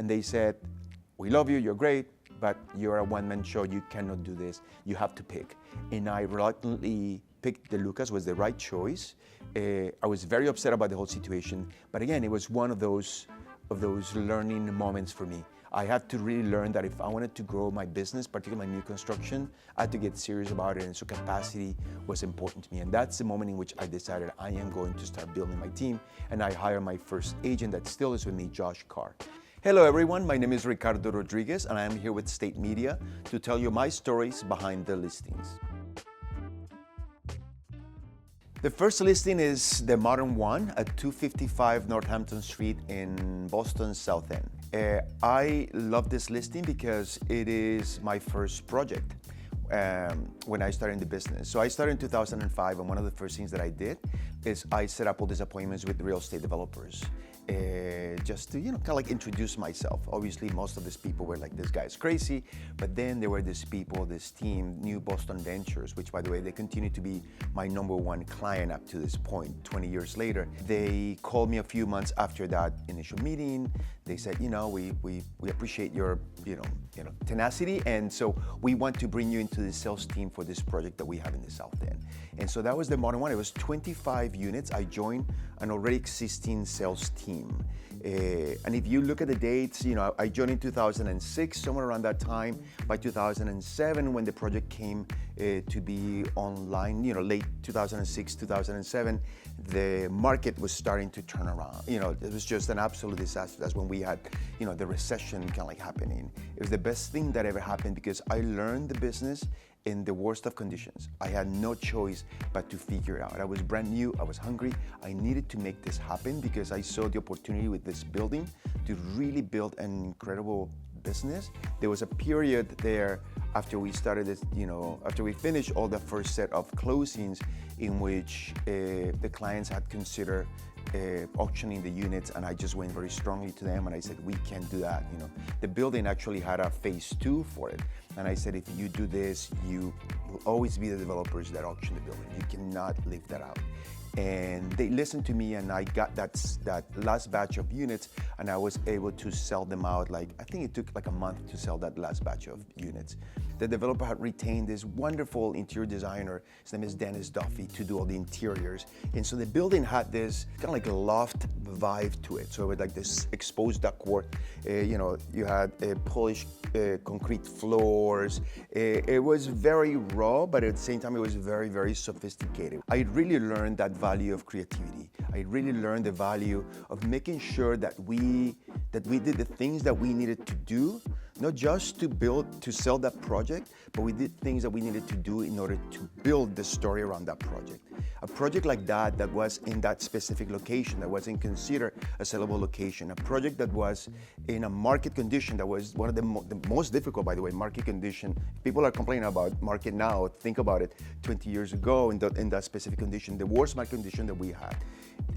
and they said, we love you, you're great, but you're a one-man show, you cannot do this, you have to pick. And I reluctantly picked the Lucas, was the right choice. I was very upset about the whole situation, but again, it was one of those learning moments for me. I had to really learn that if I wanted to grow my business, particularly my new construction, I had to get serious about it, and so capacity was important to me. And that's the moment in which I decided I am going to start building my team, and I hired my first agent that still is with me, Josh Carr. Hello everyone, my name is Ricardo Rodriguez, and I am here with State Media to tell you my stories behind the listings. The first listing is the modern one at 255 Northampton Street in Boston South End. I love this listing because it is my first project when I started in the business. So I started in 2005, and one of the first things that I did is I set up all these appointments with real estate developers. Just to, kind of like introduce myself. Obviously, most of these people were like, this guy's crazy, but then there were these people, this team, New Boston Ventures, which by the way, they continue to be my #1 client up to this point, 20 years later. They called me a few months after that initial meeting. They said, we appreciate your, tenacity, and so we want to bring you into the sales team for this project that we have in the South End. And so that was the modern one. It was 25 units. I joined an already existing sales team. And if you look at the dates, I joined in 2006, somewhere around that time. By 2007, when the project came to be online, late 2006, 2007, the market was starting to turn around. It was just an absolute disaster. That's when we had, the recession kind of like happening. It was the best thing that ever happened because I learned the business in the worst of conditions. I had no choice but to figure it out. I was brand new, I was hungry. I needed to make this happen because I saw the opportunity with this building to really build an incredible business. There was a period there after we started this, after we finished all the first set of closings in which the clients had considered auctioning the units, and I just went very strongly to them and I said, we can't do that. The building actually had a phase 2 for it. And I said, if you do this, you will always be the developers that auction the building. You cannot leave that out. And they listened to me, and I got that last batch of units, and I was able to sell them out. I think it took like a month to sell that last batch of units. The developer had retained this wonderful interior designer, his name is Dennis Duffy, to do all the interiors. And so the building had this kind of like a loft vibe to it. So it was like this exposed ductwork. You had polished concrete floors. It was very raw, but at the same time, it was very, very sophisticated. I really learned that value of creativity. I really learned the value of making sure that we did the things that we needed to do, not just to sell that project, but we did things that we needed to do in order to build the story around that project. A project like that was in that specific location, that wasn't considered a sellable location. A project that was in a market condition that was one of the most difficult, by the way, market condition. People are complaining about market now. Think about it 20 years ago in that specific condition, the worst market condition that we had.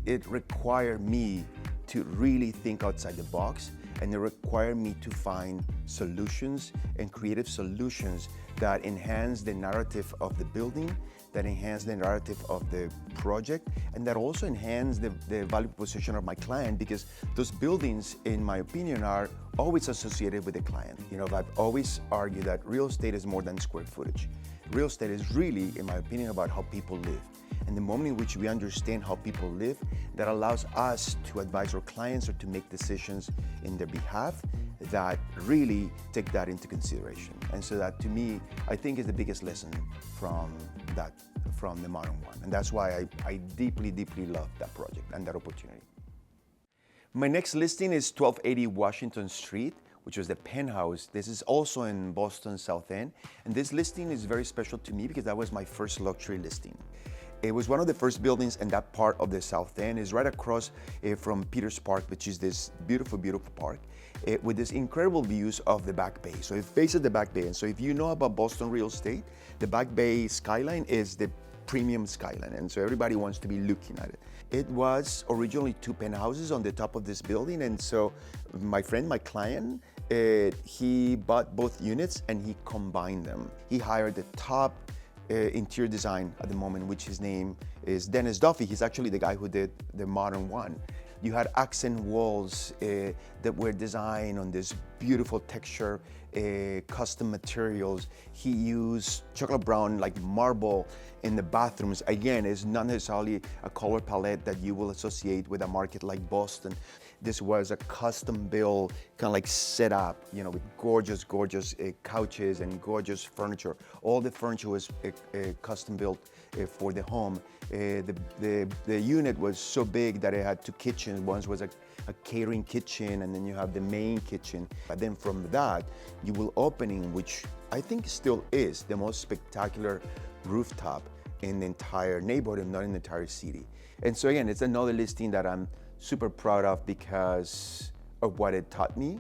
It required me to really think outside the box, and it required me to find solutions and creative solutions that enhance the narrative of the building, that enhance the narrative of the project, and that also enhance the value proposition of my client, because those buildings, in my opinion, are always associated with the client. I've always argued that real estate is more than square footage. Real estate is really, in my opinion, about how people live. And the moment in which we understand how people live, that allows us to advise our clients or to make decisions in their behalf that really take that into consideration. And so that, to me, I think is the biggest lesson from the modern one. And that's why I deeply, deeply love that project and that opportunity. My next listing is 1280 Washington Street, which was the penthouse. This is also in Boston South End. And this listing is very special to me because that was my first luxury listing. It was one of the first buildings in that part of the South End. It's right across from Peters Park, which is this beautiful, beautiful park, with this incredible views of the Back Bay. So it faces the Back Bay. And so if you know about Boston real estate, the Back Bay skyline is the premium skyline. And so everybody wants to be looking at it. It was originally 2 penthouses on the top of this building. And so my friend, my client, he bought both units and he combined them. He hired the top interior design at the moment, which his name is Dennis Duffy. He's actually the guy who did the modern one. You had accent walls that were designed on this beautiful texture, custom materials. He used chocolate brown like marble in the bathrooms. Again, it's not necessarily a color palette that you will associate with a market like Boston. This was a custom built, kind of like setup, with gorgeous couches and gorgeous furniture. All the furniture was custom built for the home. The unit was so big that it had two kitchens. One was a catering kitchen, and then you have the main kitchen. But then from that, you will opening, which I think still is the most spectacular rooftop in the entire neighborhood, not in the entire city. And so again, it's another listing that I'm super proud of because of what it taught me,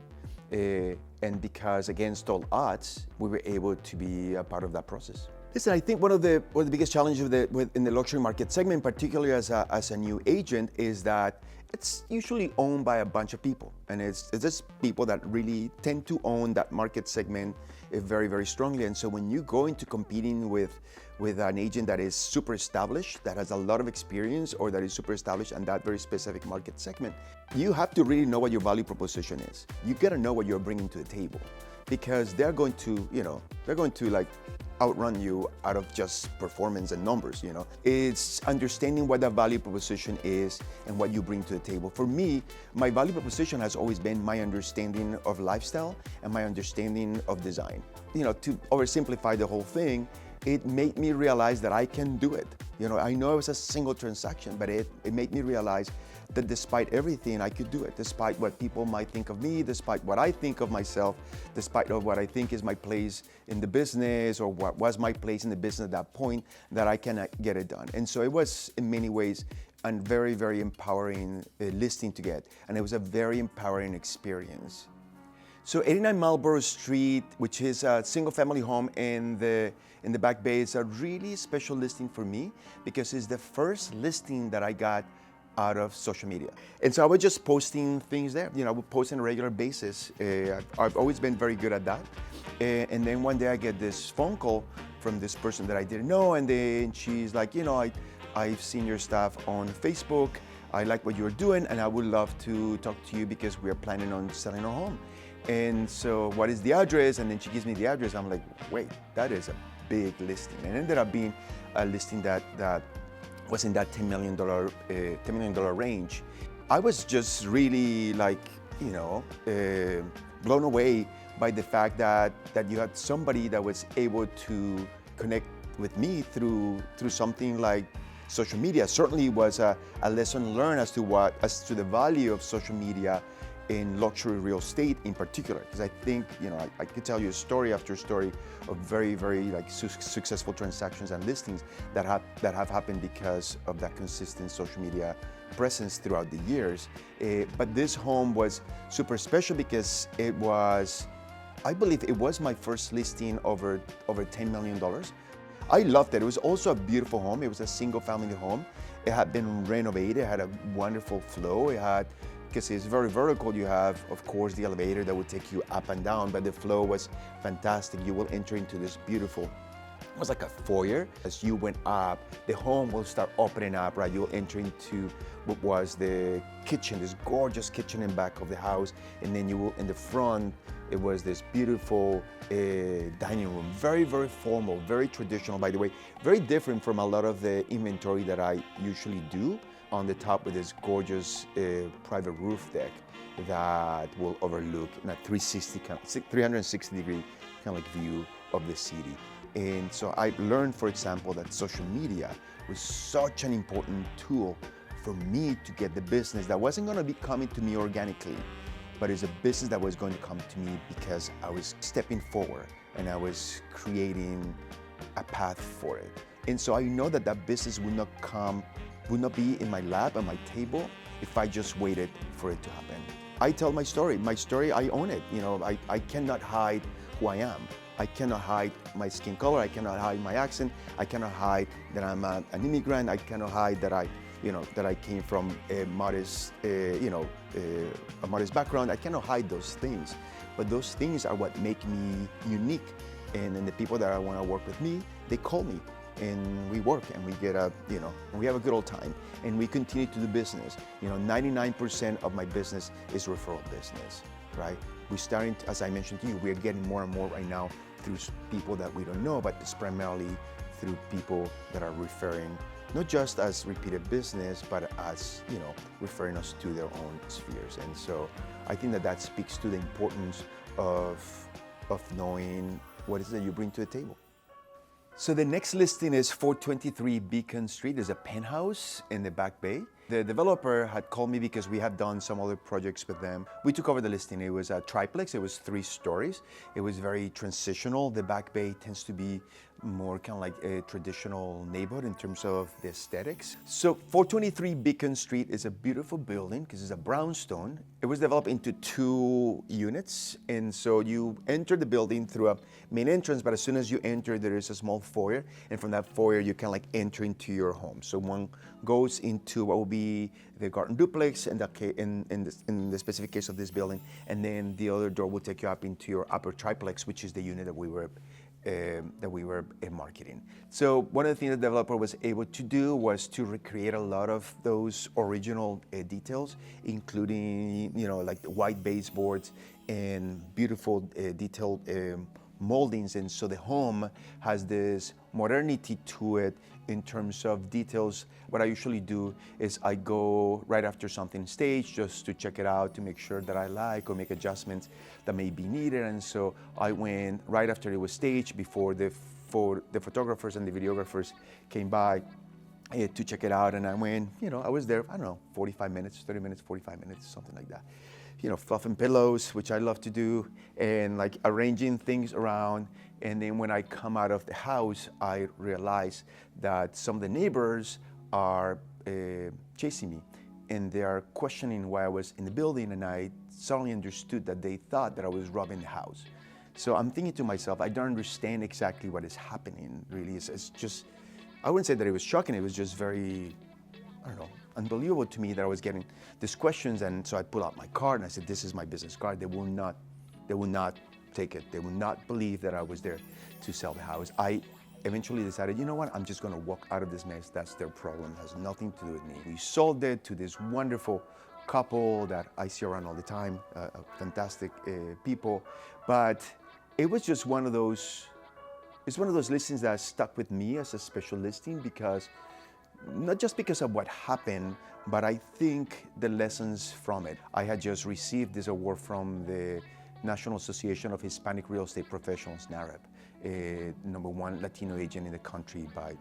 and because against all odds, we were able to be a part of that process. Listen, I think one of the biggest challenges in the luxury market segment, particularly as a new agent, is that it's usually owned by a bunch of people, and it's just people that really tend to own that market segment very, very strongly. And so when you go into competing with an agent that is super established, that has a lot of experience, or that is super established in that very specific market segment, you have to really know what your value proposition is. You gotta know what you're bringing to the table, because they're going to like outrun you out of just performance and numbers. It's understanding what that value proposition is and what you bring to the table. For me, my value proposition has always been my understanding of lifestyle and my understanding of design. To oversimplify the whole thing, it made me realize that I can do it. I know it was a single transaction, but it made me realize that despite everything, I could do it, despite what people might think of me, despite what I think of myself, despite of what I think is my place in the business, or what was my place in the business at that point, that I can get it done. And so it was, in many ways, a very, very empowering listing to get, and it was a very empowering experience. So 89 Marlborough Street, which is a single-family home in the Back Bay, is a really special listing for me because it's the first listing that I got out of social media. And so I was just posting things there. I would post on a regular basis. I've always been very good at that. And then one day I get this phone call from this person that I didn't know, and then she's like, I've seen your stuff on Facebook. I like what you're doing, and I would love to talk to you because we're planning on selling our home. And so what is the address? And then she gives me the address. I'm like, wait, that is a big listing. And it ended up being a listing that was in that $10 million range. I was just really blown away by the fact that you had somebody that was able to connect with me through something like social media. Certainly was a lesson learned as to the value of social media in luxury real estate in particular, because I think, I could tell you story after story of very, very successful transactions and listings that have happened because of that consistent social media presence throughout the years. But this home was super special because I believe it was my first listing over $10 million. I loved it. It was also a beautiful home. It was a single family home. It had been renovated. It had a wonderful flow. Because it's very vertical, you have, of course, the elevator that would take you up and down, but the flow was fantastic. You will enter into this beautiful, it was like a foyer. As you went up, the home will start opening up, right? You'll enter into what was the kitchen, this gorgeous kitchen in back of the house, and then you will, in the front, it was this beautiful dining room. Very, very formal, very traditional, by the way. Very different from a lot of the inventory that I usually do. On the top with this gorgeous private roof deck that will overlook a 360 degree kind of like view of the city. And so I learned, for example, that social media was such an important tool for me to get the business that wasn't going to be coming to me organically, but it's a business that was going to come to me because I was stepping forward and I was creating a path for it. And so I know that business would not be in my lap, on my table, if I just waited for it to happen. I tell my story. My story, I own it. I cannot hide who I am. I cannot hide my skin color. I cannot hide my accent. I cannot hide that I'm an immigrant. I cannot hide that I came from a modest, a modest background. I cannot hide those things. But those things are what make me unique. And then the people that want to work with me, they call me. and we work and we get we have a good old time and we continue to do business. 99% of my business is referral business, right? We're starting, as I mentioned to you, we're getting more and more right now through people that we don't know, but it's primarily through people that are referring, not just as repeated business, but as, referring us to their own spheres. And so I think that speaks to the importance of knowing what it is that you bring to the table. So the next listing is 423 Beacon Street. There's a penthouse in the Back Bay. The developer had called me because we have done some other projects with them. We took over the listing. It was a triplex. It was 3 stories. It was very transitional. The Back Bay tends to be more kind of like a traditional neighborhood in terms of the aesthetics. So 423 Beacon Street is a beautiful building because it's a brownstone. It was developed into 2 units. And so you enter the building through a main entrance, but as soon as you enter, there is a small foyer. And from that foyer, you can enter into your home. So one goes into what will be the garden duplex in the specific case of this building. And then the other door will take you up into your upper triplex, which is the unit that we were marketing. So one of the things the developer was able to do was to recreate a lot of those original details, including like the white baseboards and beautiful detailed moldings. And so the home has this modernity to it in terms of details. What I usually do is I go right after something staged just to check it out, to make sure that I like or make adjustments that may be needed. And so I went right after it was staged, before the photographers and the videographers came by to check it out. And I went, I was there, 45 minutes, 30 minutes, 45 minutes, something like that. Fluffing pillows, which I love to do, and arranging things around. And then when I come out of the house, I realize that some of the neighbors are chasing me, and they are questioning why I was in the building. And I suddenly understood that they thought that I was robbing the house. So I'm thinking to myself, I don't understand exactly what is happening, really. It's just, I wouldn't say that it was shocking. It was just very, unbelievable to me that I was getting these questions. And so I pulled out my card and I said, this is my business card. They will not take it. They will not believe that I was there to sell the house. I eventually decided, you know what, I'm just gonna walk out of this mess. That's their problem. It has nothing to do with me. We sold it to this wonderful couple that I see around all the time, fantastic people. But it was just one of those listings that stuck with me as a special listing, because not just because of what happened, but I think the lessons from it. I had just received this award from the National Association of Hispanic Real Estate Professionals, NAREP, #1 Latino agent in the country by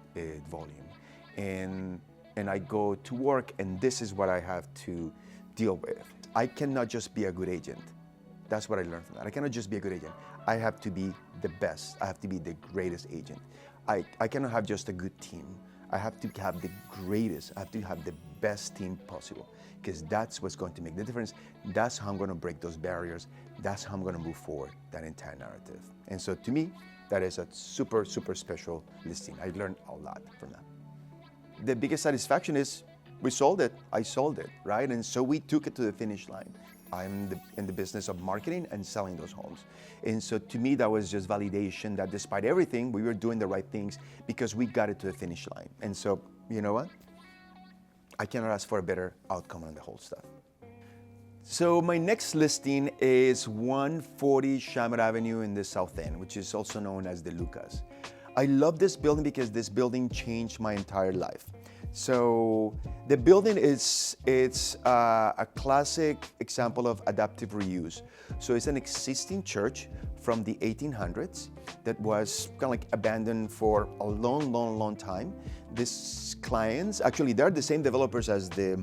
volume. And I go to work, and this is what I have to deal with. I cannot just be a good agent. That's what I learned from that. I cannot just be a good agent. I have to be the best. I have to be the greatest agent. I cannot have just a good team. I have to have the greatest, I have to have the best team possible, because that's what's going to make the difference. That's how I'm going to break those barriers. That's how I'm going to move forward that entire narrative. And so to me, that is a super, super special listing. I learned a lot from that. The biggest satisfaction is we sold it. I sold it, right? And so we took it to the finish line. I'm in the business of marketing and selling those homes. And so to me, that was just validation that despite everything, we were doing the right things because we got it to the finish line. And so, you know what? I cannot ask for a better outcome on the whole stuff. So my next listing is 140 Shawmut Avenue in the South End, which is also known as the Lucas. I love this building because this building changed my entire life. So the building it's a classic example of adaptive reuse. So it's an existing church from the 1800s that was kind of like abandoned for a long time. These clients, actually they're the same developers as the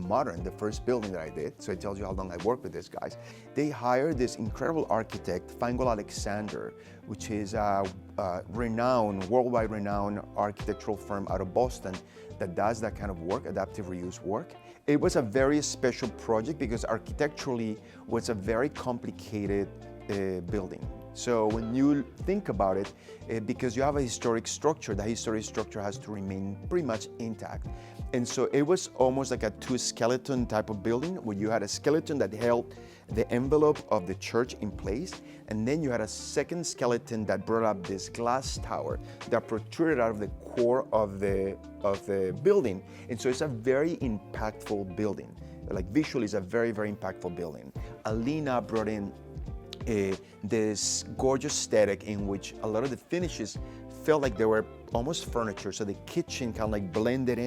first building that I did. So it tells you how long I worked with these guys. They hired this incredible architect, Feingold Alexander, which is a worldwide renowned architectural firm out of Boston that does that kind of work, adaptive reuse work. It was a very special project because architecturally was a very complicated building. So when you think about it, because you have a historic structure, the historic structure has to remain pretty much intact. And so it was almost like a 2-skeleton type of building where you had a skeleton that held the envelope of the church in place, and then you had a second skeleton that brought up this glass tower that protruded out of the core of the building. And so it's a very impactful building. Like visually, it's a very, very impactful building. Alina brought in this gorgeous aesthetic in which a lot of the finishes felt like they were almost furniture. So the kitchen kind of like blended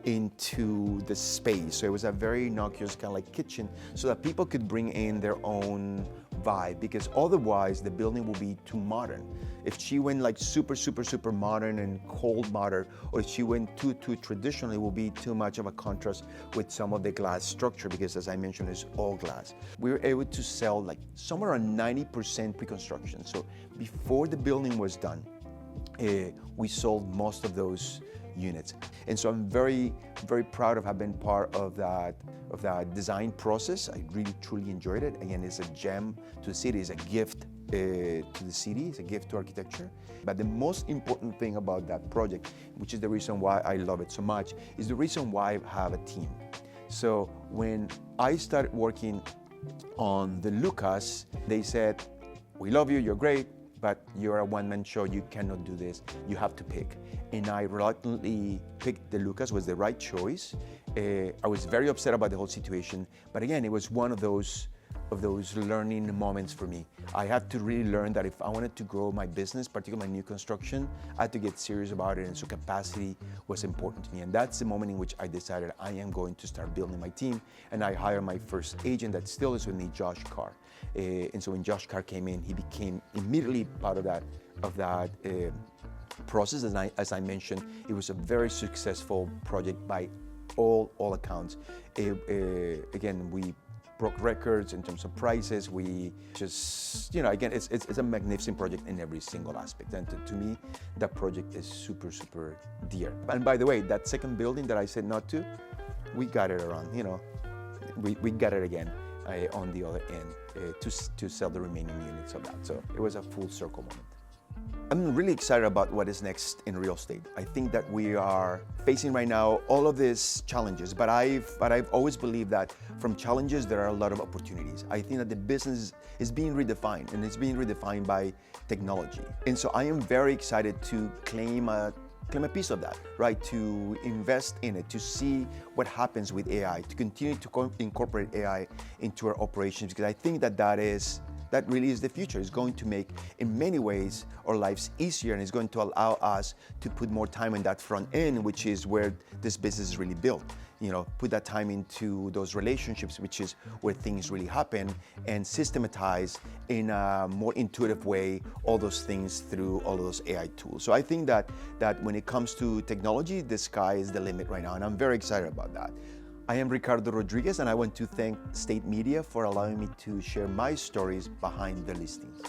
into the space. So it was a very innocuous kind of like kitchen so that people could bring in their own vibe, because otherwise the building will be too modern. If she went like super, super, super modern and cold modern, or if she went too traditional, it will be too much of a contrast with some of the glass structure, because as I mentioned, it's all glass. We were able to sell like somewhere around 90% pre-construction. So before the building was done, we sold most of those units. And so I'm very, very proud of having been part of that design process. I really, truly enjoyed it. Again, it's a gem to the city, it's a gift to the city, it's a gift to architecture. But the most important thing about that project, which is the reason why I love it so much, is the reason why I have a team. So when I started working on the Lucas, they said, "We love you, you're great, but you're a one-man show, you cannot do this, you have to pick." And I reluctantly picked the Lucas. Was the right choice. I was very upset about the whole situation, but again, it was one of those learning moments for me. I had to really learn that if I wanted to grow my business, particularly my new construction, I had to get serious about it, and so capacity was important to me. And that's the moment in which I decided I am going to start building my team, and I hired my first agent that still is with me, Josh Carr. And so when Josh Carr came in, he became immediately part of that process. As I mentioned, it was a very successful project by all accounts. Again, we broke records in terms of prices. We just, again, it's a magnificent project in every single aspect. And to me, that project is super, super dear. And by the way, that second building that I said not to, we got it around, we got it again on the other end to sell the remaining units of that. So it was a full circle moment. I'm really excited about what is next in real estate. I think that we are facing right now all of these challenges, but I've always believed that from challenges there are a lot of opportunities. I think that the business is being redefined, and it's being redefined by technology. And so I am very excited to claim a piece of that, right? To invest in it, to see what happens with AI, to continue to incorporate AI into our operations, because I think that really is the future. It's going to make, in many ways, our lives easier, and it's going to allow us to put more time in that front end, which is where this business is really built. Put that time into those relationships, which is where things really happen, and systematize in a more intuitive way all those things through all of those AI tools. So I think that when it comes to technology, the sky is the limit right now, and I'm very excited about that. I am Ricardo Rodriguez, and I want to thank State Media for allowing me to share my stories behind the listings.